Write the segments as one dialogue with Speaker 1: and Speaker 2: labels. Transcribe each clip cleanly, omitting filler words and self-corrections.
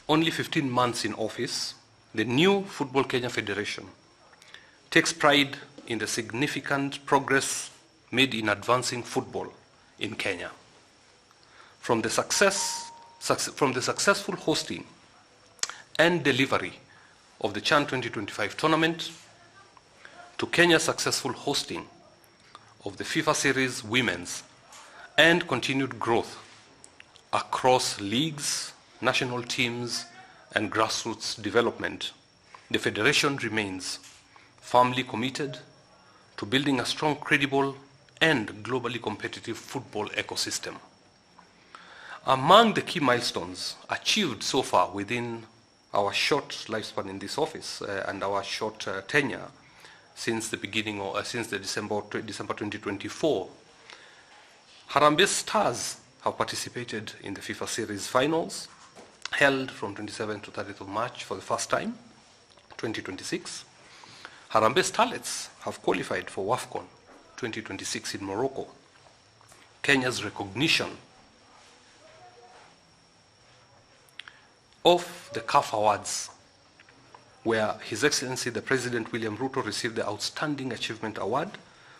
Speaker 1: only 15 months in office, the new Football Kenya Federation takes pride in the significant progress made in advancing football in Kenya. From the successful hosting and delivery of the CHAN 2025 tournament to Kenya's successful hosting of the FIFA Series Women's and continued growth across leagues, national teams, and grassroots development, the Federation remains firmly committed to building a strong, credible, and globally competitive football ecosystem. Among the key milestones achieved so far within our short lifespan in this office and our short tenure since the beginning of December 2024, Harambee Stars have participated in the FIFA Series Finals, held from 27th to 30th of March for the first time, 2026. Harambee Starlets have qualified for WAFCON 2026 in Morocco. Kenya's recognition of the CAF Awards, where His Excellency the President William Ruto received the Outstanding Achievement Award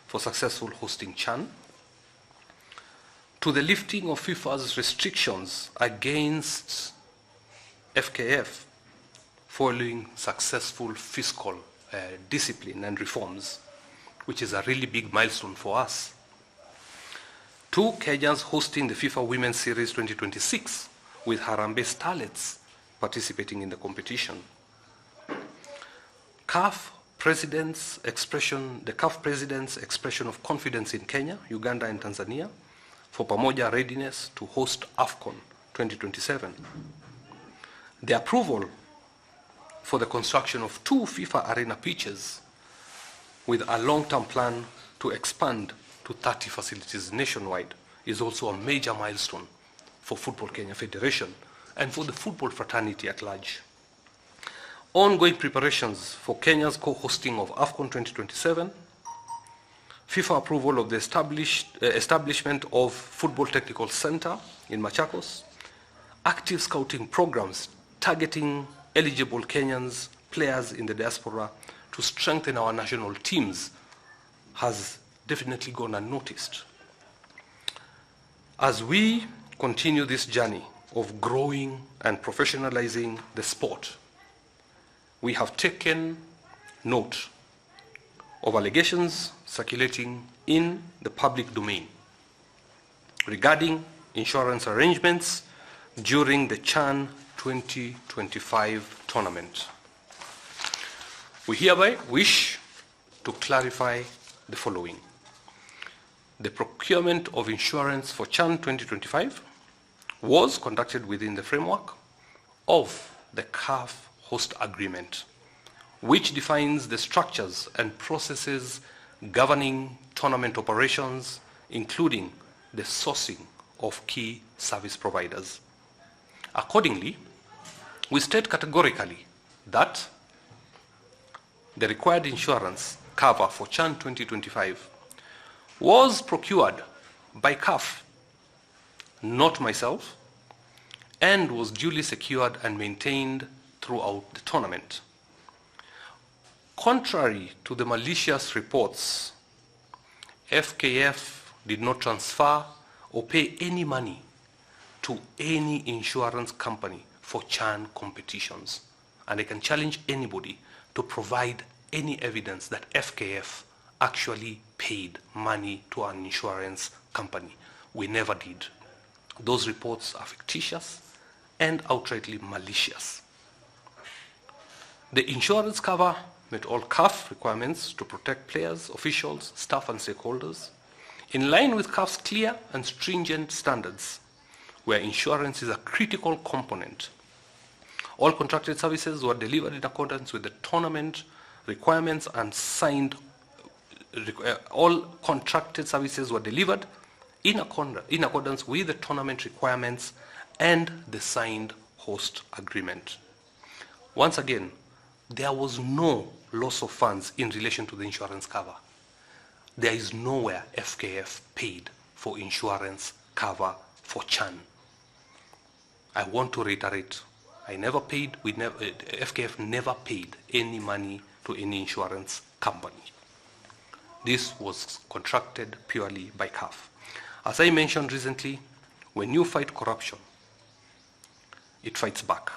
Speaker 1: for successful hosting CHAN, to the lifting of FIFA's restrictions against FKF following successful fiscal discipline and reforms, which is a really big milestone for us, to Kenyans hosting the FIFA Women's Series 2026 with Harambee Starlets participating in the competition. The CAF President's expression of confidence in Kenya, Uganda, and Tanzania for Pamoja readiness to host AFCON 2027. The approval for the construction of 2 FIFA arena pitches with a long-term plan to expand to 30 facilities nationwide is also a major milestone for Football Kenya Federation and for the football fraternity at large. Ongoing preparations for Kenya's co-hosting of AFCON 2027, FIFA approval of the establishment of Football Technical Center in Machakos, active scouting programs targeting eligible Kenyans players in the diaspora to strengthen our national teams has definitely gone unnoticed. As we continue this journey of growing and professionalizing the sport, we have taken note of allegations circulating in the public domain regarding insurance arrangements during the CHAN 2025 tournament. We hereby wish to clarify the following. The procurement of insurance for CHAN 2025 was conducted within the framework of the CAF host agreement, which defines the structures and processes governing tournament operations, including the sourcing of key service providers. Accordingly, we state categorically that the required insurance cover for CHAN 2025 was procured by CAF, not myself, and was duly secured and maintained throughout the tournament. Contrary to the malicious reports, FKF did not transfer or pay any money to any insurance company for CHAN competitions. And I can challenge anybody to provide any evidence that FKF actually paid money to an insurance company. We never did. Those reports are fictitious and outrightly malicious. The insurance cover met all CAF requirements to protect players, officials, staff, and stakeholders in line with CAF's clear and stringent standards, where insurance is a critical component. All contracted services were delivered in accordance with the tournament requirements and signed. All contracted services were delivered in accordance with the tournament requirements and the signed host agreement. Once again, there was no loss of funds in relation to the insurance cover. There is nowhere FKF paid for insurance cover for CHAN. I want to reiterate FKF never paid any money to any insurance company. This was contracted purely by CAF. As I mentioned recently, when you fight corruption, it fights back.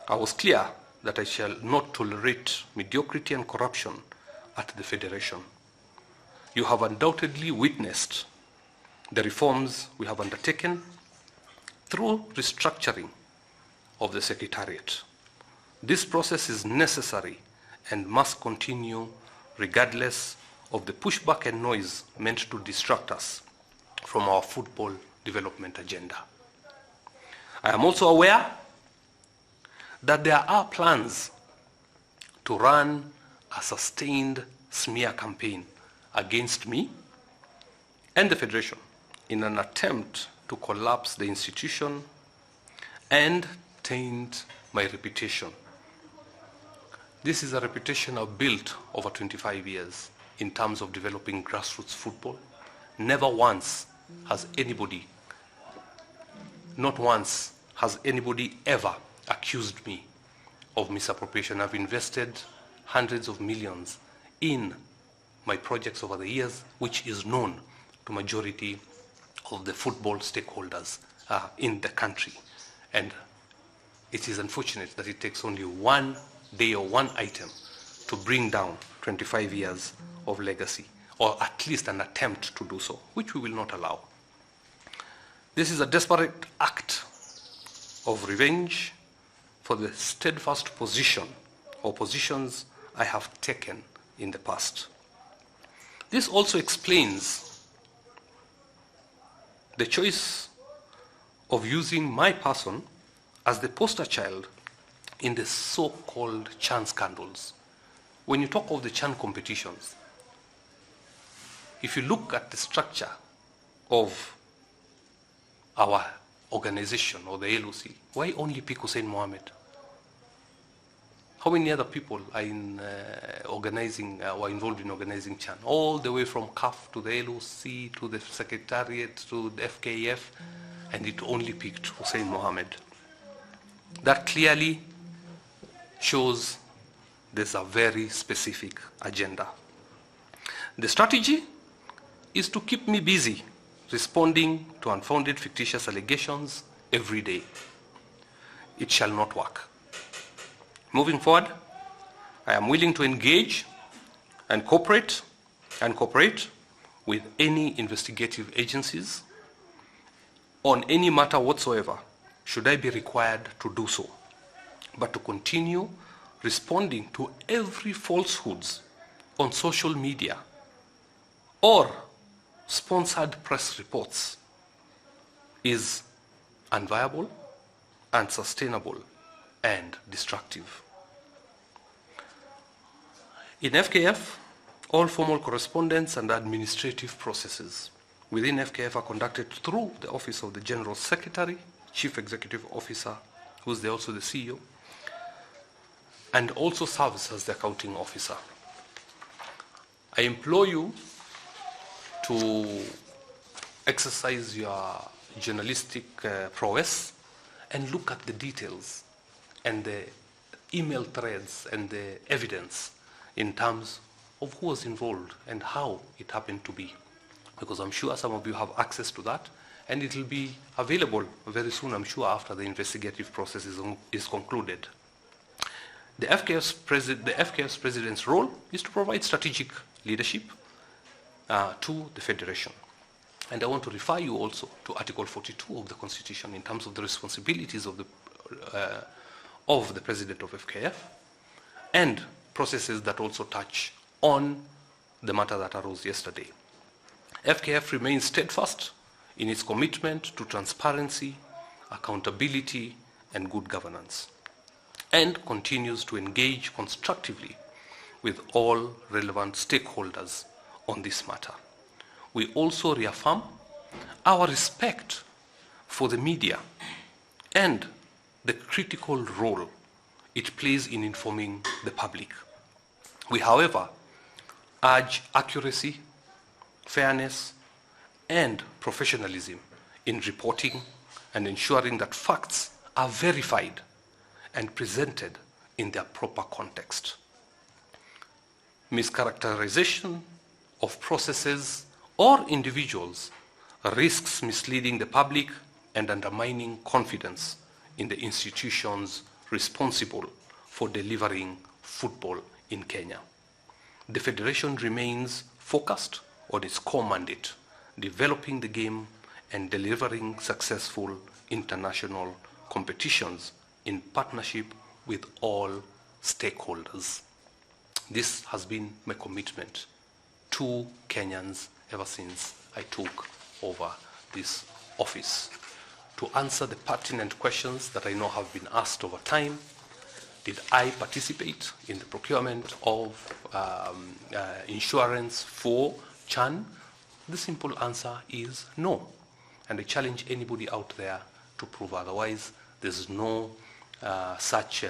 Speaker 1: I was clear that I shall not tolerate mediocrity and corruption at the Federation. You have undoubtedly witnessed the reforms we have undertaken through restructuring of the Secretariat. This process is necessary and must continue regardless of the pushback and noise meant to distract us from our football development agenda. I am also aware that there are plans to run a sustained smear campaign against me and the Federation in an attempt to collapse the institution and taint my reputation. This is a reputation I've built over 25 years in terms of developing grassroots football. Never once has anybody, not once has anybody ever accused me of misappropriation. I've invested hundreds of millions in my projects over the years, which is known to majority of the football stakeholders in the country. And it is unfortunate that it takes only one day or one item to bring down 25 years of legacy, or at least an attempt to do so, which we will not allow. This is a desperate act of revenge for the steadfast position or positions I have taken in the past. This also explains the choice of using my person as the poster child in the so-called CHAN scandals. When you talk of the CHAN competitions, if you look at the structure of our organization or the LOC, why only pick Hussein Mohammed? How many other people are involved in organizing CHAN? All the way from CAF to the LOC to the Secretariat to the FKF, and it only picked Hussein Mohammed. That clearly shows there's a very specific agenda. The strategy is to keep me busy responding to unfounded fictitious allegations every day. It shall not work. Moving forward, I am willing to engage and cooperate with any investigative agencies on any matter whatsoever, should I be required to do so, but to continue responding to every falsehoods on social media or sponsored press reports is unviable, unsustainable, and destructive. In FKF, all formal correspondence and administrative processes within FKF are conducted through the Office of the General Secretary, Chief Executive Officer, who's also the CEO, and also serves as the accounting officer. I implore you to exercise your journalistic prowess and look at the details and the email threads and the evidence in terms of who was involved and how it happened to be. Because I'm sure some of you have access to that, and it will be available very soon, I'm sure, after the investigative process is concluded. The FKF's president's role is to provide strategic leadership to the Federation. And I want to refer you also to Article 42 of the Constitution in terms of the responsibilities of the President of FKF and processes that also touch on the matter that arose yesterday. FKF remains steadfast in its commitment to transparency, accountability, and good governance, and continues to engage constructively with all relevant stakeholders on this matter. We also reaffirm our respect for the media and the critical role it plays in informing the public. We, however, urge accuracy, fairness, and professionalism in reporting and ensuring that facts are verified and presented in their proper context. Mischaracterization of processes or individuals risks misleading the public and undermining confidence in the institutions responsible for delivering football in Kenya. The Federation remains focused on its core mandate, developing the game and delivering successful international competitions in partnership with all stakeholders. This has been my commitment to Kenyans ever since I took over this office. To answer the pertinent questions that I know have been asked over time, did I participate in the procurement of insurance for Chan? The simple answer is no. And I challenge anybody out there to prove otherwise. There's no such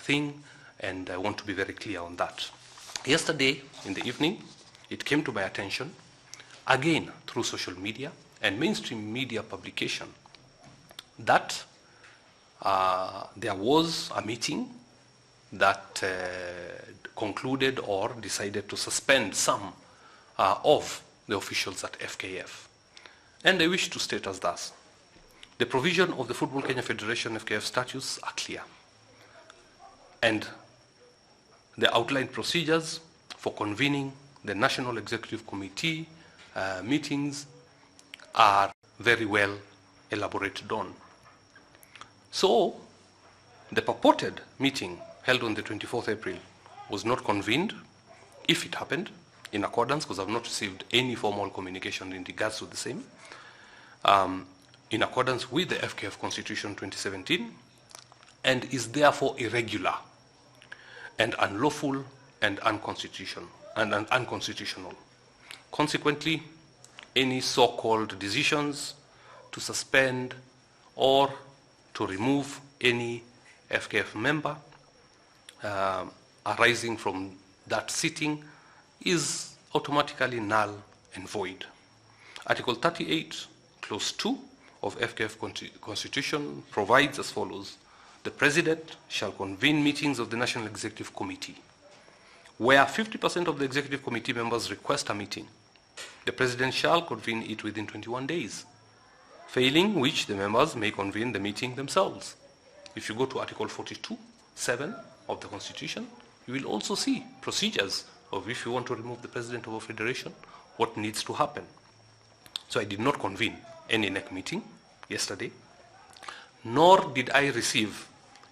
Speaker 1: thing, and I want to be very clear on that. Yesterday in the evening, it came to my attention, again through social media and mainstream media publication, that there was a meeting that concluded or decided to suspend some of the officials at FKF. And I wish to state as thus: the provision of the Football Kenya Federation FKF statutes are clear, and the outlined procedures for convening the National Executive Committee meetings are very well elaborated on. So, the purported meeting held on the 24th April was not convened, if it happened, in accordance, because I've not received any formal communication in regards to the same, in accordance with the FKF Constitution 2017, and is therefore irregular and unlawful and unconstitutional. Consequently, any so-called decisions to suspend or to remove any FKF member arising from that sitting is automatically null and void. Article 38, Clause 2 of FKF Constitution provides as follows: the President shall convene meetings of the National Executive Committee. Where 50% of the Executive Committee members request a meeting, the President shall convene it within 21 days, failing which the members may convene the meeting themselves. If you go to Article 42(7) of the Constitution, you will also see procedures of if you want to remove the President of a federation, what needs to happen. So I did not convene any NEC meeting yesterday, nor did I receive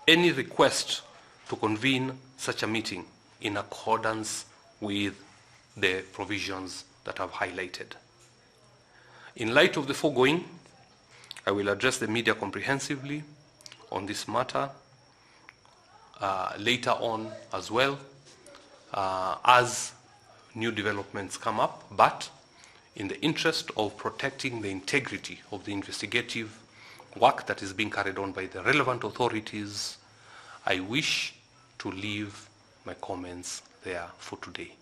Speaker 1: any request to convene such a meeting in accordance with the provisions that I've highlighted. In light of the foregoing, I will address the media comprehensively on this matter later on as well, as new developments come up, but in the interest of protecting the integrity of the investigative work that is being carried on by the relevant authorities, I wish to leave my comments there for today.